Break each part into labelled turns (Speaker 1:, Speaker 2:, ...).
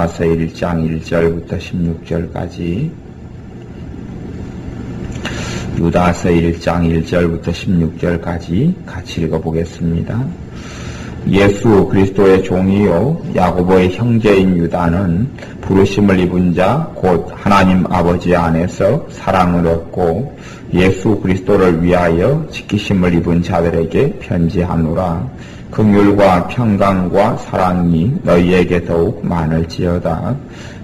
Speaker 1: 유다서 1장 1절부터 16절까지 유다서 1장 1절부터 16절까지 같이 읽어보겠습니다. 예수 그리스도의 종이요 야고보의 형제인 유다는 부르심을 입은 자 곧 하나님 아버지 안에서 사랑을 얻고 예수 그리스도를 위하여 지키심을 입은 자들에게 편지하노라. 긍휼과 평강과 사랑이 너희에게 더욱 많을지어다.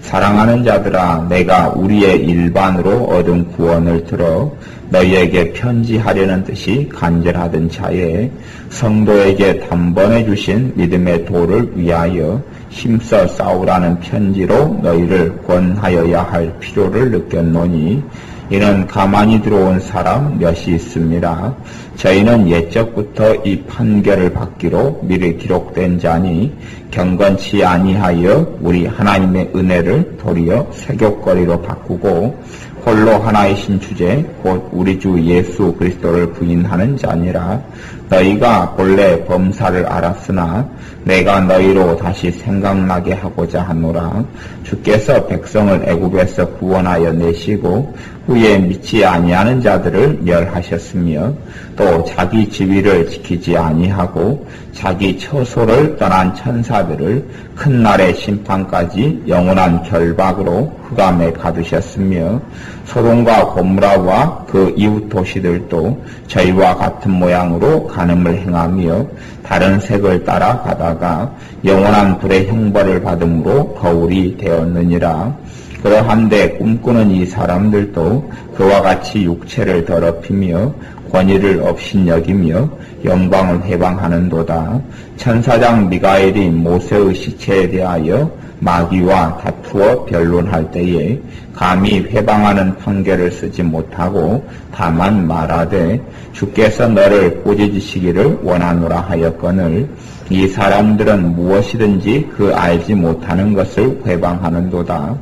Speaker 1: 사랑하는 자들아, 내가 우리의 일반으로 얻은 구원을 들어 너희에게 편지하려는 뜻이 간절하던 차에 성도에게 단번에 주신 믿음의 도를 위하여 힘써 싸우라는 편지로 너희를 권하여야 할 필요를 느꼈노니 이는 가만히 들어온 사람 몇이 있습니다. 저희는 옛적부터 이 판결을 받기로 미리 기록된 자니 경건치 아니하여 우리 하나님의 은혜를 도리어 세귑거리로 바꾸고 홀로 하나이신 주제 곧 우리 주 예수 그리스도를 부인하는 자니라. 너희가 본래 범사를 알았으나 내가 너희로 다시 생각나게 하고자 하노라. 주께서 백성을 애굽에서 구원하여 내시고 후에 믿지 아니하는 자들을 멸하셨으며 또 자기 지위를 지키지 아니하고 자기 처소를 떠난 천사들을 큰 날의 심판까지 영원한 결박으로 흑암에 가두셨으며 소돔과 고모라와 그 이웃 도시들도 저희와 같은 모양으로 간음을 행하며 다른 색을 따라 가다가 영원한 불의 형벌을 받음으로 거울이 되었느니라. 그러한데 꿈꾸는 이 사람들도 그와 같이 육체를 더럽히며 권위를 업신여기며 영광을 회방하는도다. 천사장 미가엘이 모세의 시체에 대하여 마귀와 다투어 변론할 때에 감히 회방하는 판결을 쓰지 못하고 다만 말하되 주께서 너를 꾸짖으시기를 원하노라 하였거늘 이 사람들은 무엇이든지 그 알지 못하는 것을 회방하는도다.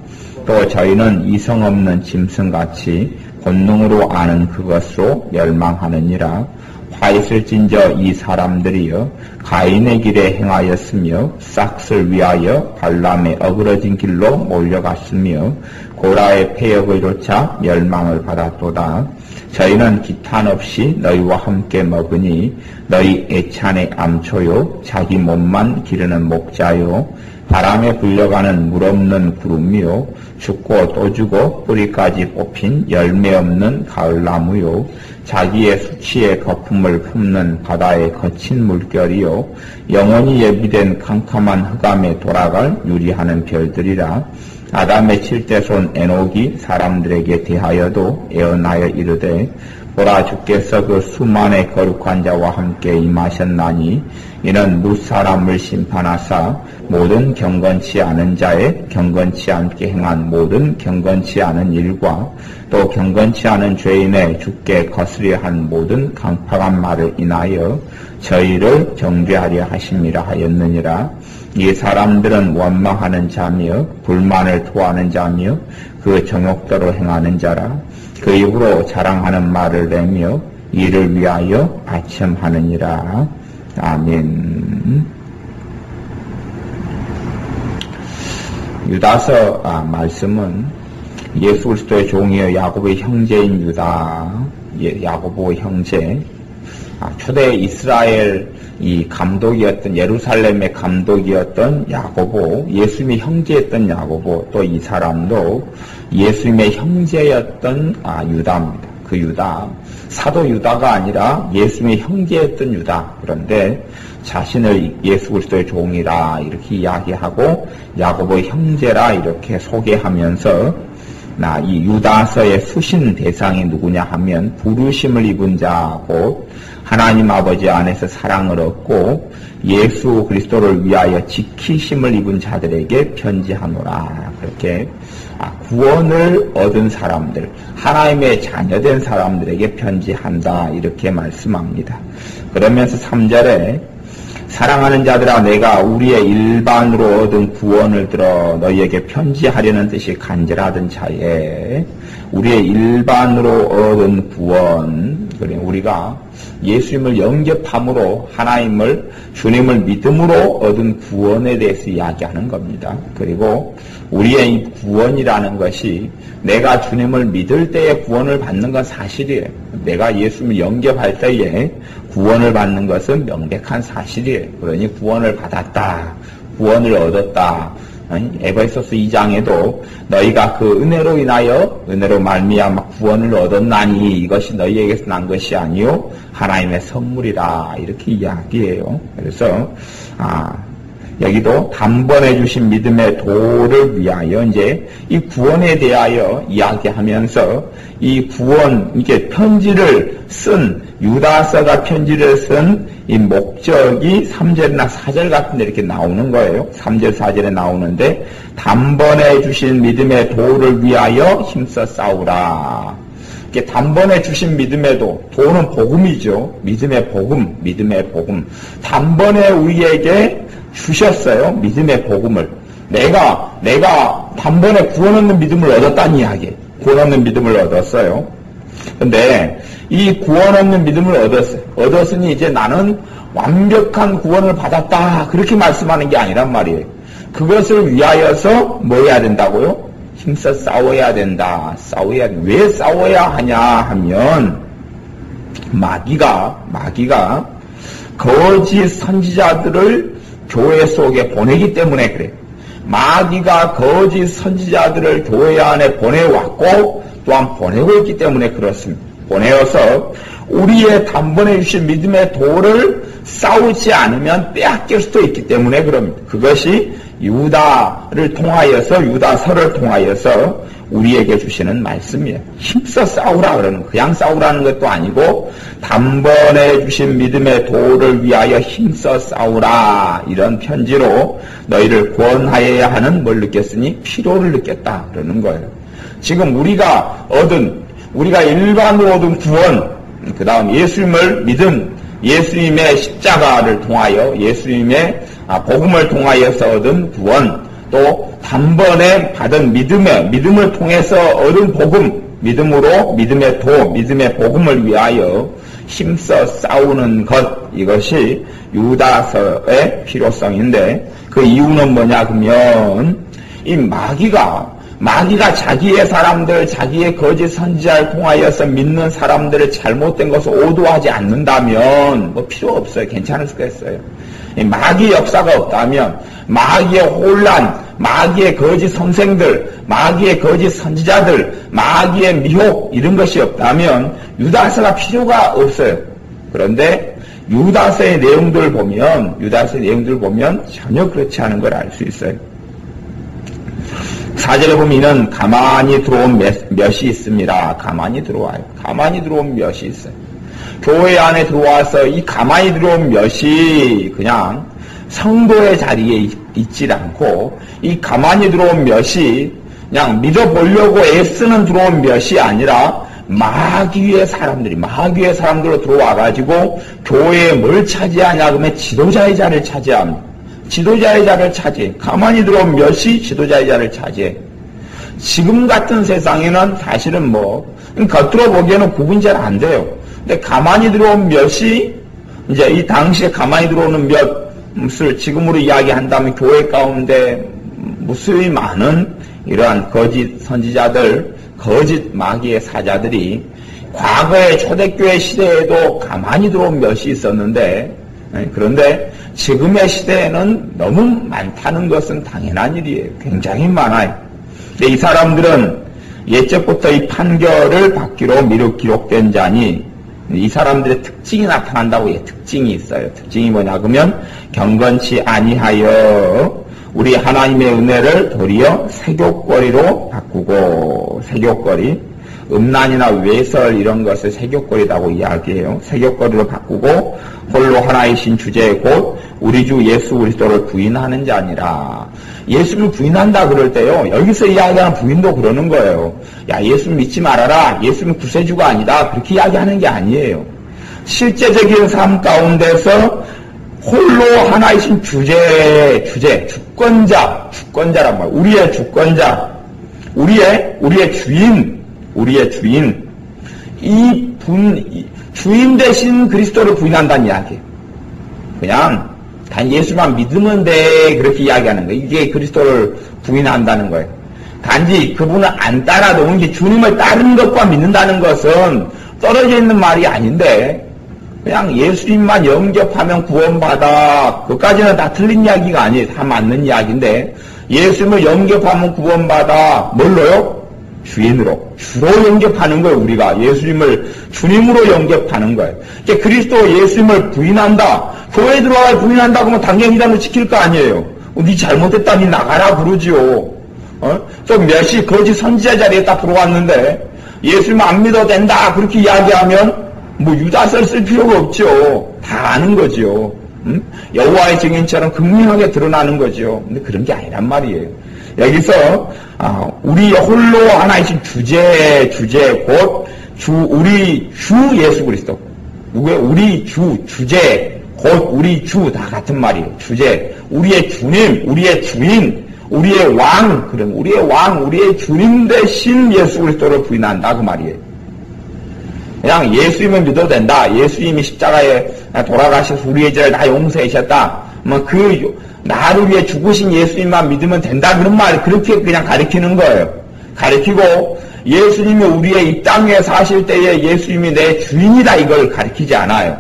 Speaker 1: 또 저희는 이성 없는 짐승같이 본능으로 아는 그것으로 멸망하느니라. 화 있을진저 이 사람들이여 가인의 길에 행하였으며 싹을 위하여 발람의 어그러진 길로 몰려갔으며 고라의 폐역을 조차 멸망을 받았도다. 저희는 기탄 없이 너희와 함께 먹으니 너희 애찬의 암초요 자기 몸만 기르는 목자요 바람에 불려가는 물 없는 구름이요 죽고 또 죽고 뿌리까지 뽑힌 열매 없는 가을나무요 자기의 수치의 거품을 품는 바다의 거친 물결이요 영원히 예비된 캄캄한 흑암에 돌아갈 유리하는 별들이라. 아담의 7대손 에녹이 사람들에게 대하여도 애언하여 이르되 보라 주께서 그 수만의 거룩한 자와 함께 임하셨나니 이는 무사람을 심판하사 모든 경건치 않은 자의 경건치 않게 행한 모든 경건치 않은 일과 또 경건치 않은 죄인의 죽게 거스려 한 모든 강팍한 말을 인하여 저희를 정죄하려 하심이라 하였느니라. 이 사람들은 원망하는 자며 불만을 토하는 자며 그 정욕대로 행하는 자라. 그 입으로 자랑하는 말을 내며 이를 위하여 아첨하느니라. 아멘. 유다서 말씀은 예수 그리스도의 종이여 야고보의 형제인 유다, 야고보 형제, 초대 이스라엘 이 감독이었던 예루살렘의 감독이었던 야고보, 예수님의 형제였던 야고보, 또 이 사람도 예수님의 형제였던 유다입니다. 그 유다, 사도 유다가 아니라 예수님의 형제였던 유다. 그런데 자신을 예수 그리스도의 종이라 이렇게 이야기하고 야고보의 형제라 이렇게 소개하면서 이 유다서의 수신 대상이 누구냐 하면 부르심을 입은 자 곧 하나님 아버지 안에서 사랑을 얻고 예수 그리스도를 위하여 지키심을 입은 자들에게 편지하노라. 그렇게 구원을 얻은 사람들, 하나님의 자녀된 사람들에게 편지한다 이렇게 말씀합니다. 그러면서 3절에 사랑하는 자들아 내가 우리의 일반으로 얻은 구원을 들어 너희에게 편지하려는 뜻이 간절하던 차에 우리의 일반으로 얻은 구원, 그래 우리가 예수님을 영접함으로 하나님을 주님을 믿음으로 얻은 구원에 대해서 이야기하는 겁니다. 그리고 우리의 이 구원이라는 것이 내가 주님을 믿을 때에 구원을 받는 건 사실이에요. 내가 예수님을 영접할 때에 구원을 받는 것은 명백한 사실이에요. 그러니 구원을 받았다, 구원을 얻었다. 에베소서 2장에도 너희가 그 은혜로 인하여 은혜로 말미암아 구원을 얻었나니 이것이 너희에게서 난 것이 아니요 하나님의 선물이라 이렇게 이야기해요. 그래서 여기도 단번에 주신 믿음의 도를 위하여 이제 이 구원에 대하여 이야기하면서 이 구원, 이게 편지를 쓴, 유다서가 편지를 쓴 이 목적이 3절이나 4절 같은 데 이렇게 나오는 거예요. 3절, 4절에 나오는데, 단번에 주신 믿음의 도를 위하여 힘써 싸우라. 이게 단번에 주신 믿음의 도, 도는 복음이죠. 믿음의 복음, 믿음의 복음. 단번에 우리에게 주셨어요. 믿음의 복음을. 내가 단번에 구원 얻는 믿음을 얻었다는 이야기. 구원 얻는 믿음을 얻었어요. 근데 이 구원 얻는 믿음을 얻었으니 이제 나는 완벽한 구원을 받았다. 그렇게 말씀하는 게 아니란 말이에요. 그것을 위하여서 뭐 해야 된다고요? 힘써 싸워야 된다. 왜 싸워야 하냐 하면 마귀가 거짓 선지자들을 교회 속에 보내기 때문에 그래요. 마귀가 거짓 선지자들을 교회 안에 보내왔고 또한 보내고 있기 때문에 그렇습니다. 보내어서 우리의 단번에 주신 믿음의 도를 싸우지 않으면 빼앗길 수도 있기 때문에 그럽니다. 그것이 유다서를 통하여서 우리에게 주시는 말씀이에요. 힘써 싸우라 그러는, 그냥 싸우라는 것도 아니고 단번에 주신 믿음의 도를 위하여 힘써 싸우라, 이런 편지로 너희를 구원하여야 하는 뭘 느꼈으니 필요를 느꼈다 그러는 거예요. 지금 우리가 일반으로 얻은 구원, 그 다음 예수님을 믿은 예수님의 십자가를 통하여 예수님의 복음을 통하여서 얻은 구원, 또 단번에 받은 믿음을 통해서 얻은 복음, 믿음의 도, 믿음의 복음을 위하여 힘써 싸우는 것, 이것이 유다서의 필요성인데, 그 이유는 뭐냐 그러면 이 마귀가 자기의 사람들, 자기의 거짓 선지자를 통하여서 믿는 사람들을 잘못된 것을 오도하지 않는다면 뭐 필요 없어요. 괜찮을 수가 있어요. 마귀의 역사가 없다면, 마귀의 혼란, 마귀의 거짓 선생들, 마귀의 거짓 선지자들, 마귀의 미혹, 이런 것이 없다면 유다서가 필요가 없어요. 그런데 유다서의 내용들을 보면 전혀 그렇지 않은 걸 알 수 있어요. 4절에 보면 이는 가만히 들어온 몇이 있습니다. 가만히 들어와요. 가만히 들어온 몇이 있어요. 교회 안에 들어와서 이 가만히 들어온 몇이 그냥 성도의 자리에 있지 않고, 이 가만히 들어온 몇이 그냥 믿어보려고 애쓰는 들어온 몇이 아니라 마귀의 사람들로 들어와가지고 교회에 뭘 차지하냐 그러면 지도자의 자리를 차지합니다. 지도자의 자리를 차지해. 가만히 들어온 몇이 지도자의 자리를 차지해. 지금 같은 세상에는 사실은 겉으로 보기에는 구분이 잘 안 돼요. 근데 가만히 들어온 몇이, 이제 이 당시에 가만히 들어오는 몇을 지금으로 이야기한다면 교회 가운데 무수히 많은 이러한 거짓 선지자들, 거짓 마귀의 사자들이 과거의 초대교회 시대에도 가만히 들어온 몇이 있었는데, 그런데 지금의 시대에는 너무 많다는 것은 당연한 일이에요. 굉장히 많아요. 근데 이 사람들은 예적부터 이 판결을 받기로 미륵 기록된 자니, 이 사람들의 특징이 나타난다고 해요. 특징이 있어요. 특징이 뭐냐 그러면 경건치 아니하여 우리 하나님의 은혜를 도리어 세교거리로 바꾸고, 세교거리, 음란이나 외설 이런 것을 세교거리라고 이야기해요. 세교거리로 바꾸고 홀로 하나이신 주제 곧 우리 주 예수 그리스도를 부인하는 자니라. 예수를 부인한다 그럴 때요, 여기서 이야기하는 부인도 그러는 거예요. 야, 예수 믿지 말아라. 예수는 구세주가 아니다. 그렇게 이야기하는 게 아니에요. 실제적인 삶 가운데서 홀로 하나이신 주권자란 말. 우리의 주권자, 우리의 주인, 주인 대신 그리스도를 부인한다는 이야기예요. 그냥 단 예수만 믿으면 돼 그렇게 이야기하는 거예요. 이게 그리스도를 부인한다는 거예요. 단지 그분을 안 따라도 이게 주님을 따르는 것과 믿는다는 것은 떨어져 있는 말이 아닌데 그냥 예수님만 영접하면 구원받아. 그것까지는 다 틀린 이야기가 아니에요. 다 맞는 이야기인데 예수님을 영접하면 구원받아. 뭘로요? 주인으로. 주로 영접하는 거예요. 우리가 예수님을 주님으로 영접하는 거예요. 그리스도 예수님을 부인한다. 교회 들어와야 부인한다 그러면 당연히 이단을 지킬 거 아니에요. 네 잘못했다. 니 나가라 그러지요. 좀 몇이 거짓 선지자 자리에 딱 들어왔는데 예수님 안 믿어도 된다 그렇게 이야기하면 뭐 유다서를 쓸 필요가 없죠. 다 아는 거죠. 여호와의 증인처럼 극명하게 드러나는 거죠. 근데 그런 게 아니란 말이에요. 여기서 우리 홀로 하나이신 주제 곧 우리 주 예수 그리스도. 우리 주제 곧 우리 주 다 같은 말이에요. 주제 우리의 주님, 우리의 주인, 우리의 왕, 그럼 우리의 왕, 우리의 주님 대신 예수 그리스도를 부인한다 그 말이에요. 그냥 예수님을 믿어도 된다. 예수님이 십자가에 돌아가셔서 우리의 죄를 다 용서해 주셨다. 뭐 나를 위해 죽으신 예수님만 믿으면 된다. 그런 말 그렇게 그냥 가리키는 거예요. 가리키고 예수님이 우리의 이 땅에 사실 때에 예수님이 내 주인이다 이걸 가리키지 않아요.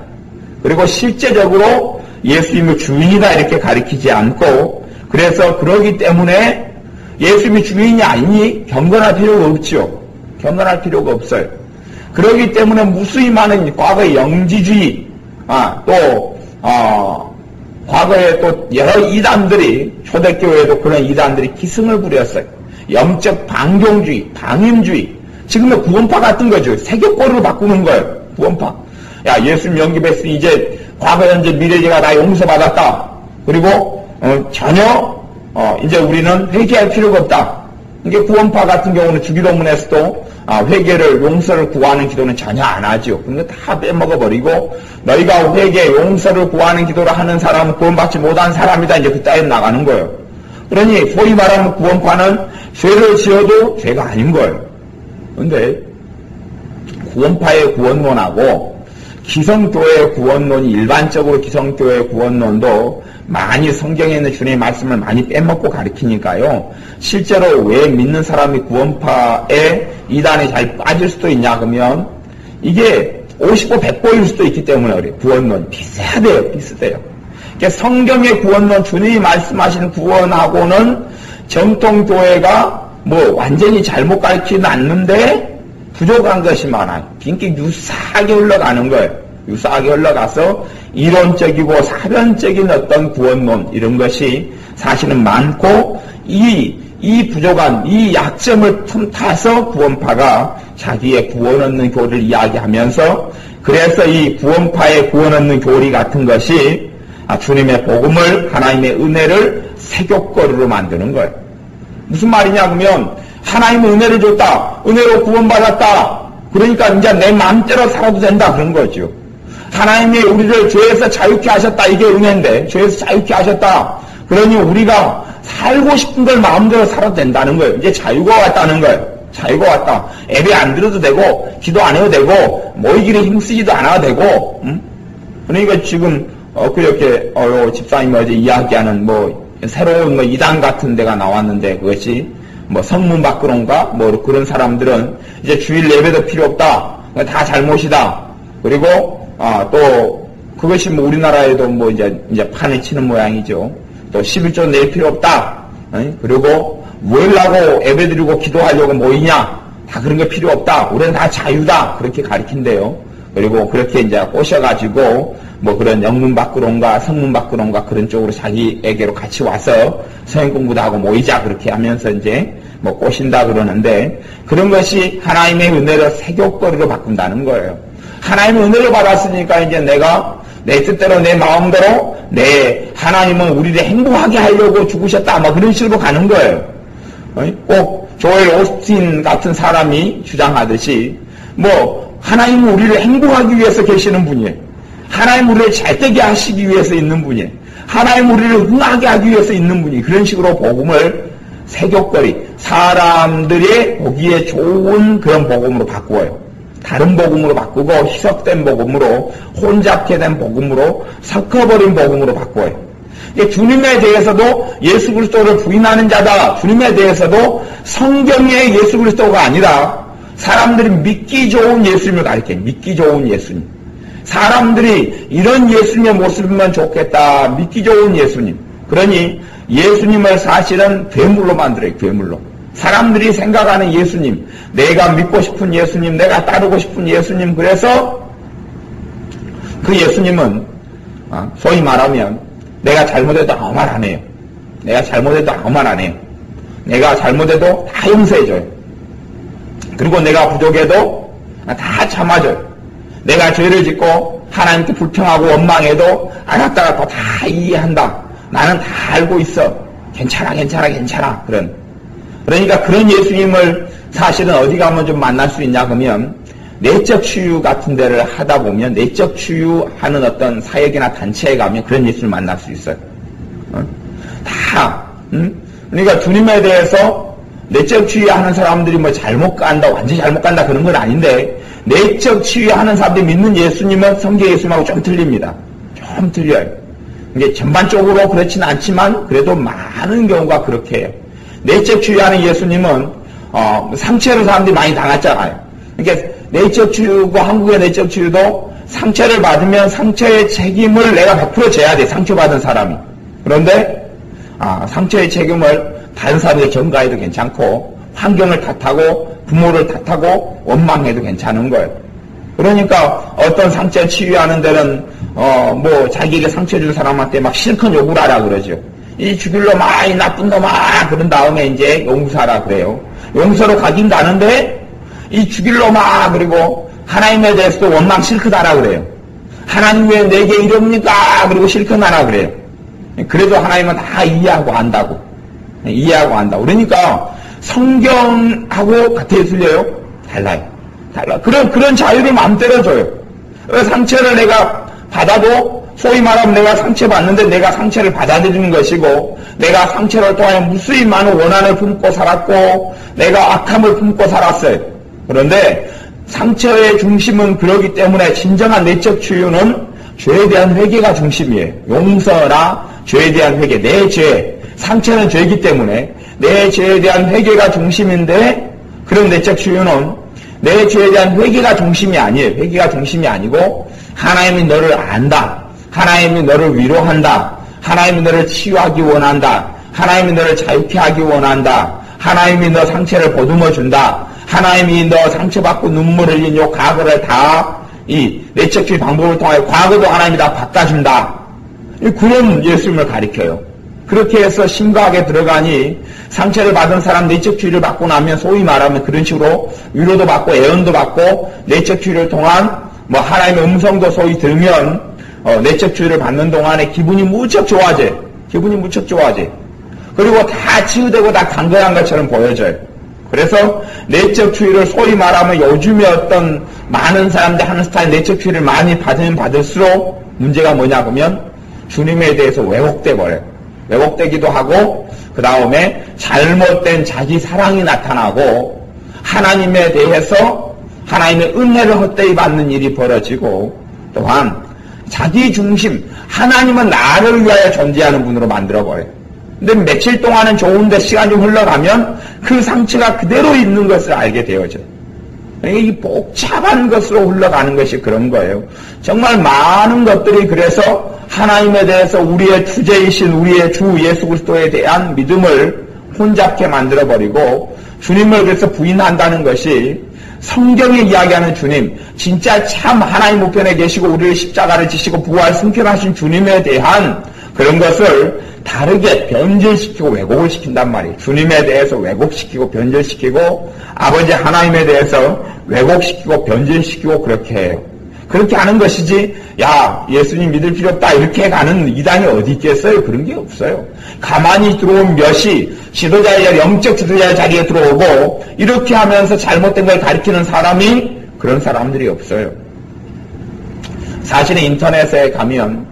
Speaker 1: 그리고 실제적으로 예수님이 주인이다 이렇게 가리키지 않고 그래서 그러기 때문에 예수님이 주인이 아니니 경건할 필요가 없죠. 경건할 필요가 없어요. 그러기 때문에 무수히 많은 과거의 영지주의, 과거에 또 여러 이단들이, 초대교회에도 그런 이단들이 기승을 부렸어요. 영적 방종주의, 방임주의. 지금의 구원파 같은 거죠. 세계권으로 바꾸는 거예요. 구원파. 야, 예수님 영접했으니 이제 과거, 현재, 미래제가 다 용서받았다. 그리고, 이제 우리는 회개할 필요가 없다. 이게 구원파 같은 경우는 주기도문에서도 회개를 용서를 구하는 기도는 전혀 안 하죠. 그런 거 다 빼먹어버리고 너희가 회개 용서를 구하는 기도를 하는 사람은 구원받지 못한 사람이다. 이제 그따위 나가는 거예요. 그러니 소위 말하는 구원파는 죄를 지어도 죄가 아닌 거예요. 그런데 구원파의 구원론하고 기성교회의 구원론이 일반적으로 기성교회의 구원론도 많이 성경에 있는 주님의 말씀을 많이 빼먹고 가르치니까요. 실제로 왜 믿는 사람이 구원파에 이단에 잘 빠질 수도 있냐 그러면 이게 50보 100보일 수도 있기 때문에 그래요. 구원론 비슷해요. 그러니까 성경의 구원론 주님이 말씀하시는 구원하고는 정통교회가 뭐 완전히 잘못 가르치지는 않는데 부족한 것이 많아요. 그러니까 유사하게 흘러가는 거예요. 유사하게 흘러가서 이론적이고 사변적인 어떤 구원론 이런 것이 사실은 많고 이 부족한 이 약점을 틈타서 구원파가 자기의 구원 얻는 교리를 이야기하면서 그래서 이 구원파의 구원 얻는 교리 같은 것이 주님의 복음을 하나님의 은혜를 세교거리로 만드는 거예요. 무슨 말이냐 그러면 하나님은 은혜를 줬다. 은혜로 구원받았다. 그러니까 이제 내 마음대로 살아도 된다 그런 거죠. 하나님이 우리를 죄에서 자유케 하셨다. 이게 은혜인데 죄에서 자유케 하셨다. 그러니 우리가 살고 싶은 걸 마음대로 살아도 된다는 거예요. 이제 자유가 왔다는 거예요. 자유가 왔다. 예배 안 드려도 되고 기도 안 해도 되고 모이기를 힘쓰지도 않아도 되고 그러니까 지금 그렇게 집사님이 어제 이야기하는 새로운 이단 같은 데가 나왔는데 그것이 성문 밖으로인가 그런 사람들은 이제 주일 예배도 필요 없다. 다 잘못이다. 그리고 또 그것이 우리나라에도 이제 판을 치는 모양이죠. 또 11조 낼 필요 없다. 그리고 뭐하려고 예배드리고 기도하려고 모이냐. 다 그런 게 필요 없다. 우리는 다 자유다. 그렇게 가르친대요. 그리고 그렇게 이제 꼬셔가지고 그런 영문 밖으로인가 성문 밖으로인가 그런 쪽으로 자기에게로 같이 와서 성경 공부도 하고 모이자 그렇게 하면서 이제 꼬신다 그러는데 그런 것이 하나님의 은혜를 세교거리로 바꾼다는 거예요. 하나님의 은혜를 받았으니까 이제 내가 내 뜻대로 내 마음대로 하나님은 우리를 행복하게 하려고 죽으셨다 그런 식으로 가는 거예요. 꼭 조엘 오스틴 같은 사람이 주장하듯이 하나님은 우리를 행복하기 위해서 계시는 분이에요. 하나님 우리를 잘되게 하시기 위해서 있는 분이에요. 하나님 우리를 흥하게 하기 위해서 있는 분이 그런 식으로 복음을 세교거리 사람들의 보기에 좋은 그런 복음으로 바꾸어요. 다른 복음으로 바꾸고 희석된 복음으로 혼잡케 된 복음으로 섞어버린 복음으로 바꿔요. 주님에 대해서도 예수 그리스도를 부인하는 자다. 주님에 대해서도 성경의 예수 그리스도가 아니라 사람들이 믿기 좋은 예수님을 가리켜요. 믿기 좋은 예수님. 사람들이 이런 예수님의 모습이면 좋겠다. 믿기 좋은 예수님. 그러니 예수님을 사실은 괴물로 만들어요. 괴물로. 사람들이 생각하는 예수님, 내가 믿고 싶은 예수님, 내가 따르고 싶은 예수님. 그래서 그 예수님은 소위 말하면 내가 잘못해도 아무 말 안 해요. 내가 잘못해도 아무 말 안 해요. 내가 잘못해도 다 용서해줘요. 그리고 내가 부족해도 다 참아줘요. 내가 죄를 짓고 하나님께 불평하고 원망해도 알았다가 또 다 이해한다. 나는 다 알고 있어. 괜찮아. 그러니까 그런 예수님을 사실은 어디 가면 좀 만날 수 있냐 그러면 내적 치유 같은 데를 하다 보면 내적 치유하는 어떤 사역이나 단체에 가면 그런 예수님을 만날 수 있어요. 그러니까 주님에 대해서 내적 치유하는 사람들이 뭐 잘못 간다, 완전히 잘못 간다 그런 건 아닌데 내적 치유하는 사람들이 믿는 예수님은 성경 예수님하고 좀 틀립니다. 좀 틀려요. 이게 전반적으로 그렇지는 않지만 그래도 많은 경우가 그렇게 해요. 내적 치유하는 예수님은 상처를 사람들이 많이 당했잖아요. 그러니까 내적 치유고 한국의 내적 치유도 상처를 받으면 상처의 책임을 내가 100% 져야 돼. 상처받은 사람이. 그런데 상처의 책임을 다른 사람에게 전가해도 괜찮고 환경을 탓하고 부모를 탓하고 원망해도 괜찮은 거예요. 그러니까 어떤 상처 치유하는 데는 자기에게 상처 준 사람한테 막 실컷 욕을 하라 그러죠. 이 죽일로 막 이 나쁜 놈아 그런 다음에 이제 용서하라 그래요. 용서로 가긴 가는데 이 죽일로 막 그리고 하나님에 대해서도 원망 실컷 하라 그래요. 하나님 왜 내게 이럽니까? 그리고 실컷 하라 그래요. 그래도 하나님은 다 이해하고 안다고. 이해하고 안다고. 그러니까 성경하고 같아요, 틀려요? 달라요. 그런 자유를 마음대로 줘요. 상처를 내가 받아도 소위 말하면 내가 상처받는데 내가 상처를 받아들이는 것이고 내가 상처를 통하여 무수히 많은 원한을 품고 살았고 내가 악함을 품고 살았어요. 그런데 상처의 중심은 그러기 때문에 진정한 내적 치유는 죄에 대한 회개가 중심이에요. 용서나 죄에 대한 회개, 내 죄, 상처는 죄이기 때문에 내 죄에 대한 회개가 중심인데 그런 내적 치유는 내 죄에 대한 회개가 중심이 아니에요. 회개가 중심이 아니고 하나님이 너를 안다. 하나님이 너를 위로한다. 하나님이 너를 치유하기 원한다. 하나님이 너를 자유케 하기 원한다. 하나님이 너 상처를 보듬어 준다. 하나님이 너 상처받고 눈물 흘린 요 과거를 다 이 내적 치유 방법을 통하여 과거도 하나님이 다 바꿔준다. 그런 예수님을 가리켜요. 그렇게 해서 심각하게 들어가니 상처를 받은 사람 내적 치유를 받고 나면 소위 말하면 그런 식으로 위로도 받고 애언도 받고 내적 치유를 통한 하나님의 음성도 소위 들으면 내적 치유를 받는 동안에 기분이 무척 좋아져요. 그리고 다 치유되고 다 강건한 것처럼 보여져요. 그래서 내적 치유를 소위 말하면 요즘에 어떤 많은 사람들 하는 스타일 내적 치유를 많이 받으면 받을수록 문제가 뭐냐 그러면 주님에 대해서 왜곡돼 버려요. 왜곡되기도 하고 그 다음에 잘못된 자기 사랑이 나타나고 하나님에 대해서 하나님의 은혜를 헛되이 받는 일이 벌어지고 또한 자기 중심 하나님은 나를 위하여 존재하는 분으로 만들어버려요. 근데 며칠 동안은 좋은데 시간이 좀 흘러가면 그 상처가 그대로 있는 것을 알게 되어져요. 이 복잡한 것으로 흘러가는 것이 그런 거예요. 정말 많은 것들이 그래서 하나님에 대해서 우리의 주제이신 우리의 주 예수 그리스도에 대한 믿음을 혼잡게 만들어버리고 주님을 그래서 부인한다는 것이 성경이 이야기하는 주님, 진짜 참 하나님 우편에 계시고 우리를 십자가를 지시고 부활 승천하신 주님에 대한 그런 것을 다르게 변질시키고 왜곡을 시킨단 말이에요. 주님에 대해서 왜곡시키고 변질시키고 아버지 하나님에 대해서 왜곡시키고 변질시키고 그렇게 해요. 그렇게 하는 것이지 야 예수님 믿을 필요 없다 이렇게 가는 이단이 어디 있겠어요? 그런 게 없어요. 가만히 들어온 몇이 지도자의 영적 지도자의 자리에 들어오고 이렇게 하면서 잘못된 걸 가리키는 사람이 그런 사람들이 없어요. 사실은 인터넷에 가면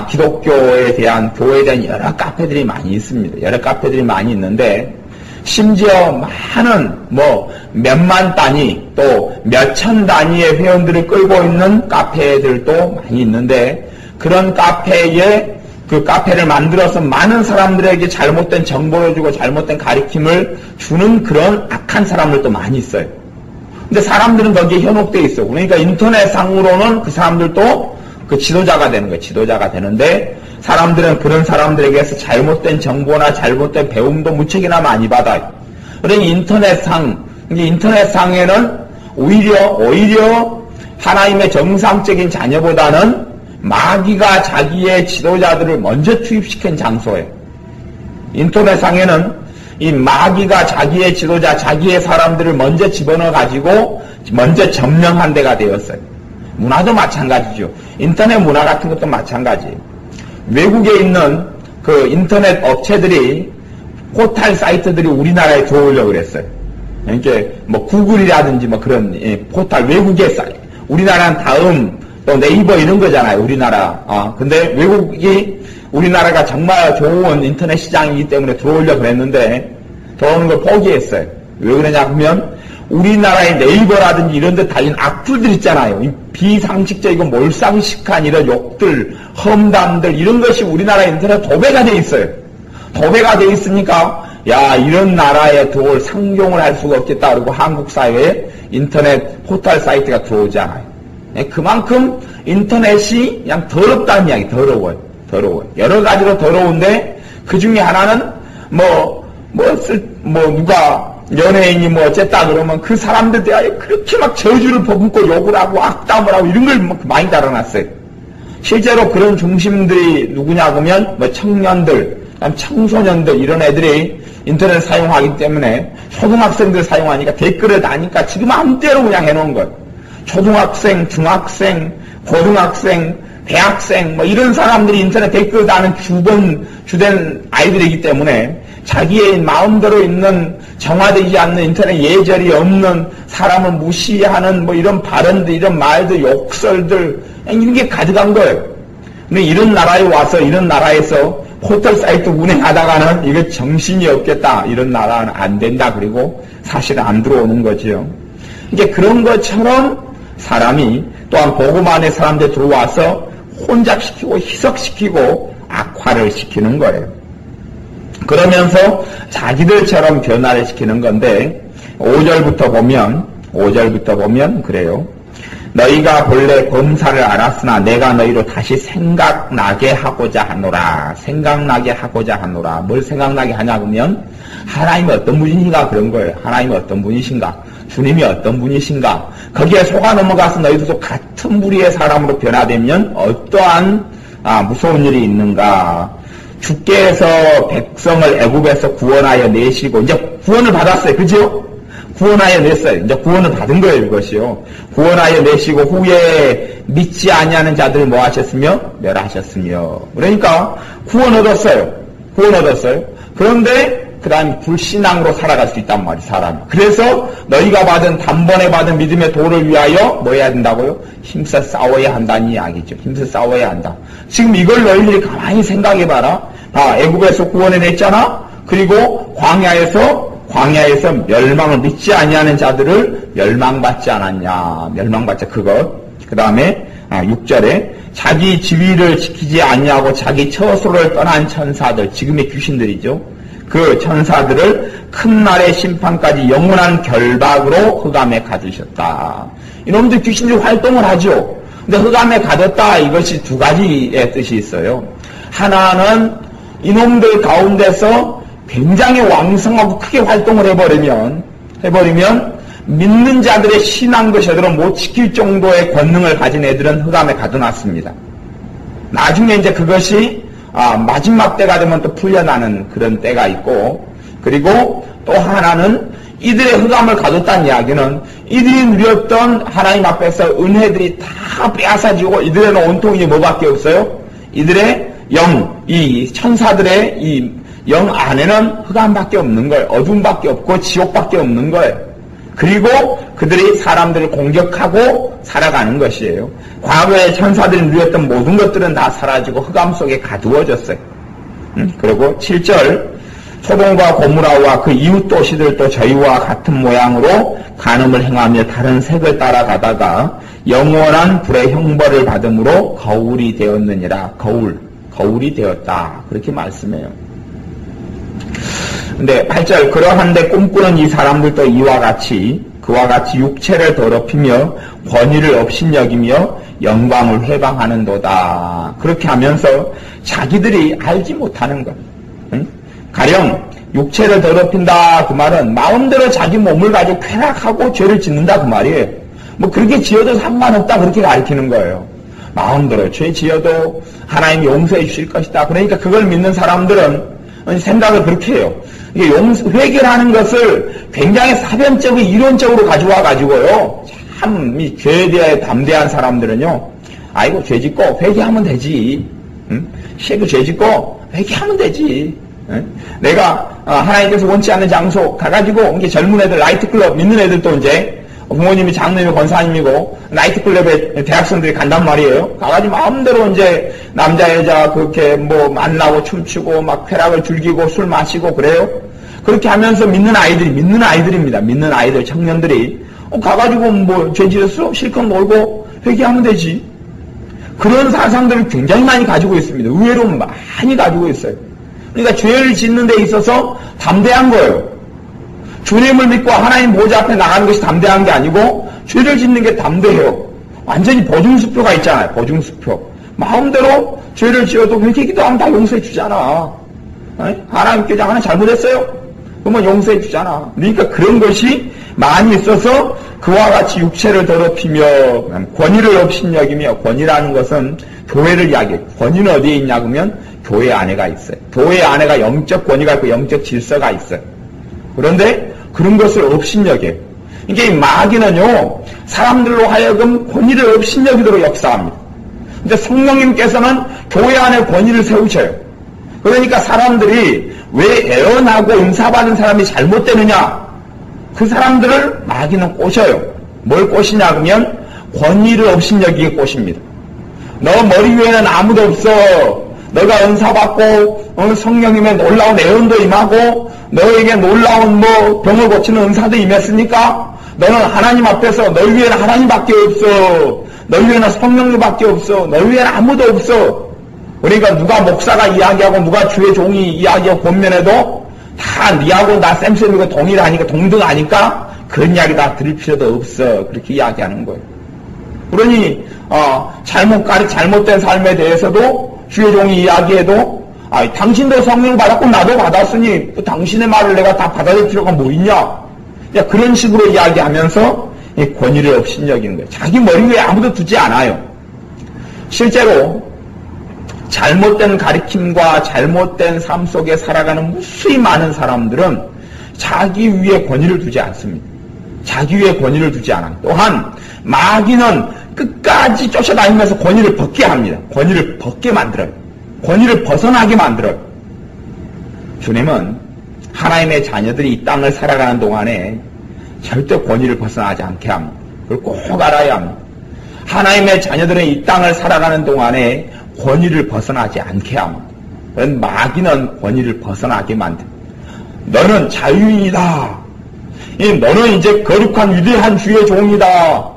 Speaker 1: 기독교에 대한 교회에 대한 여러 카페들이 많이 있습니다. 여러 카페들이 많이 있는데 심지어 많은 몇만 단위 또 몇천 단위의 회원들을 끌고 있는 카페들도 많이 있는데 그런 카페에 그 카페를 만들어서 많은 사람들에게 잘못된 정보를 주고 잘못된 가르침을 주는 그런 악한 사람들도 많이 있어요. 근데 사람들은 거기에 현혹되어 있어. 그러니까 인터넷상으로는 그 사람들도 그 지도자가 되는 거예요. 지도자가 되는데 사람들은 그런 사람들에게서 잘못된 정보나 잘못된 배움도 무척이나 많이 받아요. 그러니 인터넷상에는 오히려 하나님의 정상적인 자녀보다는 마귀가 자기의 지도자들을 먼저 투입시킨 장소예요. 인터넷상에는 이 마귀가 자기의 지도자, 자기의 사람들을 먼저 집어넣어가지고 먼저 점령한 데가 되었어요. 문화도 마찬가지죠. 인터넷 문화 같은 것도 마찬가지예요. 외국에 있는 그 인터넷 업체들이 포털 사이트들이 우리나라에 들어오려고 그랬어요. 그러니까 구글이라든지 그런 포털 외국의 사이트. 우리나라는 다음 또 네이버 이런 거잖아요. 우리나라. 근데 외국이 우리나라가 정말 좋은 인터넷 시장이기 때문에 들어오려고 그랬는데 들어오는 걸 포기했어요. 왜 그러냐 하면 우리나라의 네이버라든지 이런 데 달린 악플들 있잖아요. 이 비상식적이고 몰상식한 이런 욕들, 험담들 이런 것이 우리나라 인터넷 도배가 돼 있어요. 도배가 돼 있으니까 야 이런 나라에 들어올 상종을 할 수가 없겠다. 그리고 한국 사회에 인터넷 포털 사이트가 들어오지 않아요. 그만큼 인터넷이 그냥 더럽다는 이야기. 더러워요. 여러 가지로 더러운데 그 중에 하나는 누가 연예인이 어쨌다 그러면 그 사람들 대하여 그렇게 막 저주를 퍼붓고 욕을 하고 악담을 하고 이런 걸 많이 달아놨어요. 실제로 그런 중심들이 누구냐 그러면 청년들, 청소년들 이런 애들이 인터넷 사용하기 때문에 초등학생들 사용하니까 댓글을 다니까 지금 아무 때로 그냥 해놓은 거예요. 초등학생, 중학생, 고등학생, 대학생 이런 사람들이 인터넷 댓글 다는 주된 아이들이기 때문에 자기의 마음대로 있는 정화되지 않는 인터넷 예절이 없는 사람을 무시하는 이런 발언들, 이런 말들, 욕설들 이런 게 가득한 거예요. 근데 이런 나라에 와서 이런 나라에서 포털 사이트 운행하다가는 이거 정신이 없겠다. 이런 나라는 안 된다. 그리고 사실은 안 들어오는 거죠. 이제 그런 것처럼 사람이 또한 복음 안에 사람들 들어와서 혼잡시키고 희석시키고 악화를 시키는 거예요. 그러면서 자기들처럼 변화를 시키는 건데 5절부터 보면 그래요. 너희가 본래 범사를 알았으나 내가 너희로 다시 생각나게 하고자 하노라. 뭘 생각나게 하냐 그러면 하나님이 어떤 분이신가 그런 거예요. 하나님이 어떤 분이신가, 주님이 어떤 분이신가, 거기에 속아 넘어가서 너희들도 같은 부류의 사람으로 변화되면 어떠한 무서운 일이 있는가. 주께서 백성을 애굽에서 구원하여 내시고 이제 구원을 받았어요. 그죠? 구원하여 냈어요. 이제 구원을 받은 거예요. 이것이요. 구원하여 내시고 후에 믿지 아니하는 자들을 뭐 하셨으며 멸하셨으며. 그러니까 구원 얻었어요. 그런데 그 다음에 불신앙으로 살아갈 수 있단 말이에요. 사람이. 그래서 너희가 단번에 받은 믿음의 도를 위하여 뭐 해야 된다고요? 힘써 싸워야 한다는 이야기죠. 힘써 싸워야 한다. 지금 이걸 너희들이 가만히 생각해봐라. 애굽에서 구원해냈잖아. 그리고 광야에서 멸망을 믿지 아니하는 자들을 멸망받지 않았냐. 멸망받자 그것. 그 다음에 6절에 자기 지위를 지키지 아니하고 자기 처소를 떠난 천사들, 지금의 귀신들이죠. 그 천사들을 큰 날의 심판까지 영원한 결박으로 흑암에 가두셨다. 이놈들 귀신들이 활동을 하죠. 근데 흑암에 가뒀다, 이것이 두 가지의 뜻이 있어요. 하나는 이놈들 가운데서 굉장히 왕성하고 크게 활동을 해버리면 믿는 자들의 신앙도 제대로 못 지킬 정도의 권능을 가진 애들은 흑암에 가둬놨습니다. 나중에 이제 그것이 마지막 때가 되면 또 풀려나는 그런 때가 있고, 그리고 또 하나는 이들의 흑암을 가뒀다는 이야기는 이들이 누렸던 하나님 앞에서 은혜들이 다 빼앗아지고 이들에는 온통이 뭐밖에 없어요? 이들의 영, 이 천사들의 이 영 안에는 흑암밖에 없는 거예요. 어둠밖에 없고 지옥밖에 없는 거예요. 그리고 그들이 사람들을 공격하고 살아가는 것이에요. 과거에 천사들이 누렸던 모든 것들은 다 사라지고 흑암 속에 가두어졌어요. 그리고 7절 소돔과 고모라와 그 이웃 도시들도 저희와 같은 모양으로 간음을 행하며 다른 색을 따라가다가 영원한 불의 형벌을 받음으로 거울이 되었느니라. 거울이 되었다. 그렇게 말씀해요. 근데 8절 그러한데 꿈꾸는 이 사람들도 그와 같이 육체를 더럽히며 권위를 업신여기며 영광을 회방하는도다. 그렇게 하면서 자기들이 알지 못하는 것. 응? 가령 육체를 더럽힌다 그 말은 마음대로 자기 몸을 가지고 쾌락하고 죄를 짓는다 그 말이에요. 뭐 그렇게 지어도 상관없다 그렇게 가르치는 거예요. 마음대로 죄 지어도 하나님이 용서해 주실 것이다. 그러니까 그걸 믿는 사람들은 생각을 그렇게 해요. 이게 회개하는 것을 굉장히 사변적으로 이론적으로 가져와 가지고요. 참 이 죄에 대해 담대한 사람들은요. 아이고 죄 짓고 회개하면 되지. 응? 쉐그 죄 짓고 회개하면 되지. 응? 내가 하나님께서 원치 않는 장소 가가지고 이게 젊은 애들 나이트클럽 믿는 애들도 이제 부모님이 장로님이 권사님이고 나이트클럽에 대학생들이 간단 말이에요. 가가지고 마음대로 이제 남자 여자 그렇게 뭐 만나고 춤추고 막 쾌락을 즐기고 술 마시고 그래요. 그렇게 하면서 믿는 아이들입니다. 믿는 아이들 청년들이 가가지고 뭐 죄 지었어? 실컷 놀고 회개하면 되지. 그런 사상들을 굉장히 많이 가지고 있습니다. 의외로 많이 가지고 있어요. 그러니까 죄를 짓는 데 있어서 담대한 거예요. 주님을 믿고 하나님 보좌 앞에 나가는 것이 담대한 게 아니고 죄를 짓는 게 담대해요. 완전히 보증수표가 있잖아요. 보증수표. 마음대로 죄를 지어도 그렇게 기도하면 다 용서해 주잖아. 하나님께 하나 잘못했어요? 그러면 용서해 주잖아. 그러니까 그런 것이 많이 있어서 그와 같이 육체를 더럽히며 권위를 업신여기며 권위라는 것은 교회를 이야기해요. 권위는 어디에 있냐 그러면 교회 안에가 있어요. 교회 안에가 영적 권위가 있고 영적 질서가 있어요. 그런데 그런 것을 업신여겨요. 이게 마귀는요, 사람들로 하여금 권위를 업신여기도록 역사합니다. 근데 성령님께서는 교회 안에 권위를 세우셔요. 그러니까 사람들이 왜 애언하고 은사받은 사람이 잘못되느냐? 그 사람들을 마귀는 꼬셔요. 뭘 꼬시냐 그러면 권위를 업신여기게 꼬십니다. 너 머리 위에는 아무도 없어. 너가 은사받고 성령님의 놀라운 애언도 임하고 너에게 놀라운 뭐 병을 고치는 은사도 임했으니까 너는 하나님 앞에서 너희 위에는 하나님밖에 없어. 너희 위에는 성령님밖에 없어. 너희 위에는 아무도 없어. 그러니까 누가 목사가 이야기하고 누가 주의 종이 이야기하고 권면해도 다 니하고 나 쌤쌤이고 동일하니까 동등하니까 그런 이야기 다 들을 필요도 없어. 그렇게 이야기하는 거예요. 그러니 잘못된 삶에 대해서도 주의 종이 이야기해도 당신도 성령 받았고 나도 받았으니 당신의 말을 내가 다 받아들일 필요가 뭐 있냐. 그런 식으로 이야기하면서 이 권위를 업신여기는 거예요. 자기 머리 위에 아무도 두지 않아요. 실제로 잘못된 가르침과 잘못된 삶 속에 살아가는 무수히 많은 사람들은 자기 위에 권위를 두지 않습니다. 자기 위에 권위를 두지 않아요. 또한 마귀는 끝까지 쫓아다니면서 권위를 벗게 합니다. 권위를 벗게 만들어요. 권위를 벗어나게 만들어요. 주님은 하나님의 자녀들이 이 땅을 살아가는 동안에 절대 권위를 벗어나지 않게 합니다. 그걸 꼭 알아야 합니다. 하나님의 자녀들은 이 땅을 살아가는 동안에 권위를 벗어나지 않게 합니다. 그런 마귀는 권위를 벗어나게 만듭니다. 너는 자유인이다. 너는 이제 거룩한 위대한 주의 종이다.